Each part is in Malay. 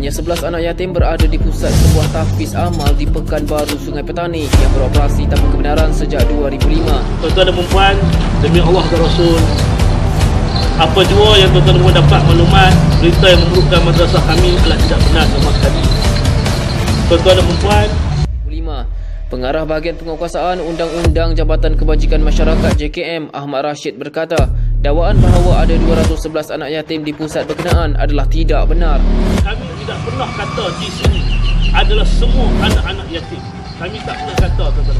Hanya 11 anak yatim berada di pusat sebuah tahfiz amal di Pekanbaru, Sungai Petani yang beroperasi tanpa kebenaran sejak 2005. Tuan-tuan dan puan, demi Allah dan Rasul, apa jua yang tuan-tuan dan puan dapat maklumat, berita yang memerlukan madrasah kami adalah tidak benar sama sekali. Tuan-tuan dan puan, 5. Pengarah Bahagian Penguasaan Undang-Undang Jabatan Kebajikan Masyarakat JKM Ahmad Rashid berkata, dakwaan bahawa ada 211 anak yatim di pusat berkenaan adalah tidak benar. Kami tidak pernah kata di sini adalah semua anak-anak yatim. Kami tak pernah kata, tuan-tuan.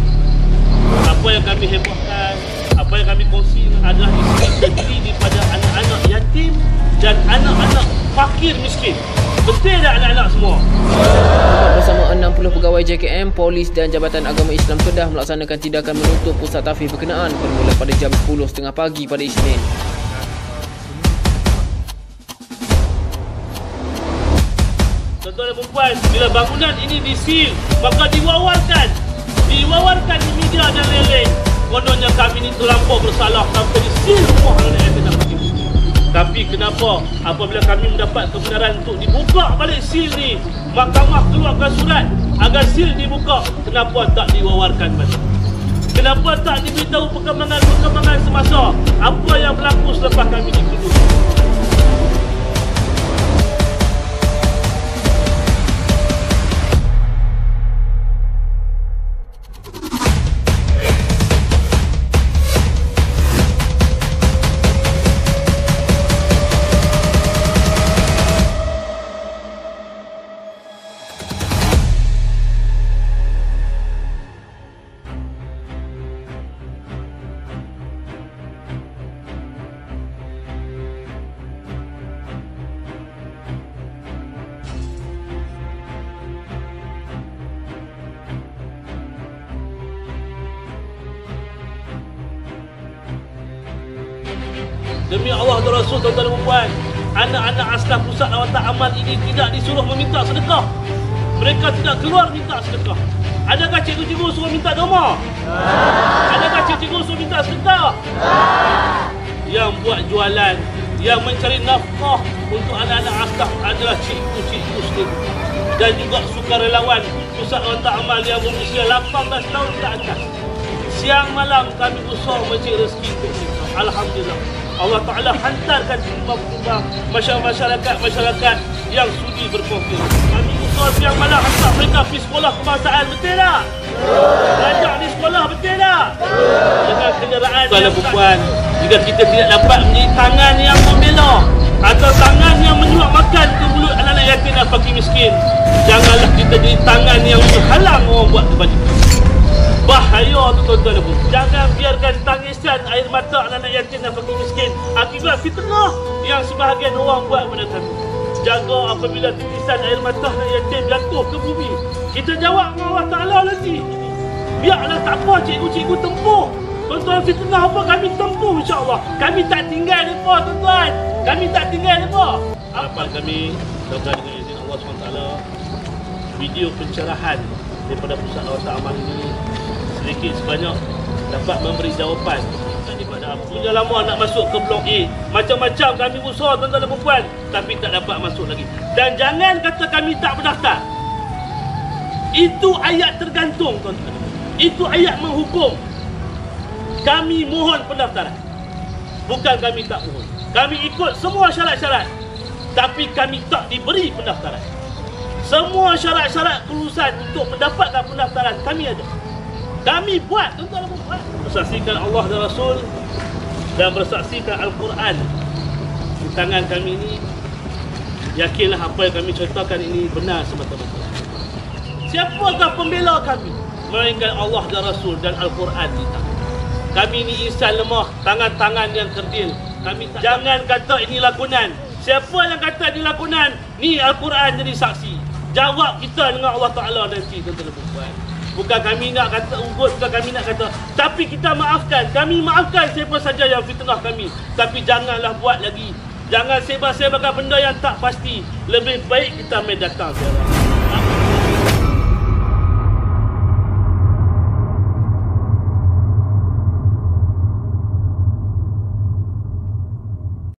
Apa yang kami hebohkan, apa yang kami kongsi adalah di sini terdiri daripada anak-anak yatim dan anak-anak fakir miskin. Betul tak anak-anak semua? Bersama 60 pegawai JKM, Polis dan Jabatan Agama Islam Kedah melaksanakan tindakan menutup pusat tahfiz berkenaan bermula pada jam 10.30 pagi pada Isnin. Tuan-tuan dan puan, bila bangunan ini disil, maka diwawarkan di media dan lain-lain. Kononnya kami ini terlampau bersalah sampai disil semua anak yatim dan fakir. Tapi kenapa apabila kami mendapat kebenaran untuk dibuka balik sil ni, mahkamah keluarkan surat agar sil dibuka, kenapa tak diwawarkan balik? Kenapa tak diberitahu perkembangan semasa apa yang berlaku selepas kami dituduh? Demi Allah dan Rasul, tuan-tuan dan puan, anak-anak askar pusat lawatan amal ini tidak disuruh meminta sedekah. Mereka tidak keluar minta sedekah. Adakah cikgu-cikgu suruh minta derma? Adakah cikgu-cikgu suruh minta sedekah? Yang buat jualan, yang mencari nafkah untuk anak-anak askar adalah cikgu-cikgu sendiri. Dan juga sukarelawan pusat lawatan amal yang berusia 18 tahun ke atas. Siang malam kami usaha mencari rezeki untuk mereka. Alhamdulillah, Allah Ta'ala hantarkan timbang-timbang masyarakat yang sudi berkonflik. Kami usaha siang malam hantar mereka pergi sekolah kebangsaan, betul tak? Belajar di sekolah, betul tak? Dengan kenderaan yang puan, jika kita tidak dapat menjadi tangan yang membela atau tangan yang menyuap makan ke mulut anak-anak yatim dan fakir miskin, janganlah kita jadi tangan yang menghalang orang buat kebajikan. Bahaya tu, tuan-tuan dan puan. Jangan biarkan tangisan air mata anak-anak yatim dan fakir miskin akibat fitnah yang sebahagian orang buat pada kami. Jaga apabila titisan air mata anak yatim jatuh ke bumi, kita jawab dengan Allah Ta'ala nanti. Biarlah tak apa cikgu-cikgu tempuh. Tuan-tuan fitnah apa kami tempuh, insya-Allah. Kami tak tinggal mereka, tuan-tuan. Kami tak tinggal mereka. Harapan kami, tuan-tuan dengan izin Allah SWT, video pencerahan daripada pusat lawatan amal ini sedikit sebanyak dapat memberi jawapan daripada punya lama nak masuk ke blok A. Macam-macam kami usaha, tuan-tuan dan puan, tapi tak dapat masuk lagi. Dan jangan kata kami tak berdaftar. Itu ayat tergantung, tuan-tuan. Itu ayat menghukum. Kami mohon pendaftaran. Bukan kami tak mohon. Kami ikut semua syarat-syarat, tapi kami tak diberi pendaftaran. Semua syarat-syarat kelulusan untuk mendapatkan pendaftaran kami ada. Kami buat, tuan-tuan dan puan. Bersaksikan Allah dan Rasul dan bersaksikan Al-Quran di tangan kami ini, yakinlah apa yang kami ceritakan ini benar semata-mata. Siapakah pembela kami melainkan Allah dan Rasul dan Al-Quran di tangan. Kami ini insan lemah, tangan-tangan yang kerdil. Kami tak. Jangan kata ini lakonan. Siapa yang kata ini lakonan, ni Al-Quran jadi saksi. Jawab kita dengan Allah Ta'ala nanti, tuan-tuan dan puan. Bukan kami nak kata ugut, bukan kami nak kata, tapi kita maafkan. Kami maafkan siapa saja yang fitnah kami. Tapi janganlah buat lagi. Jangan sebar-sebarkan benda yang tak pasti. Lebih baik kita main datang sekarang.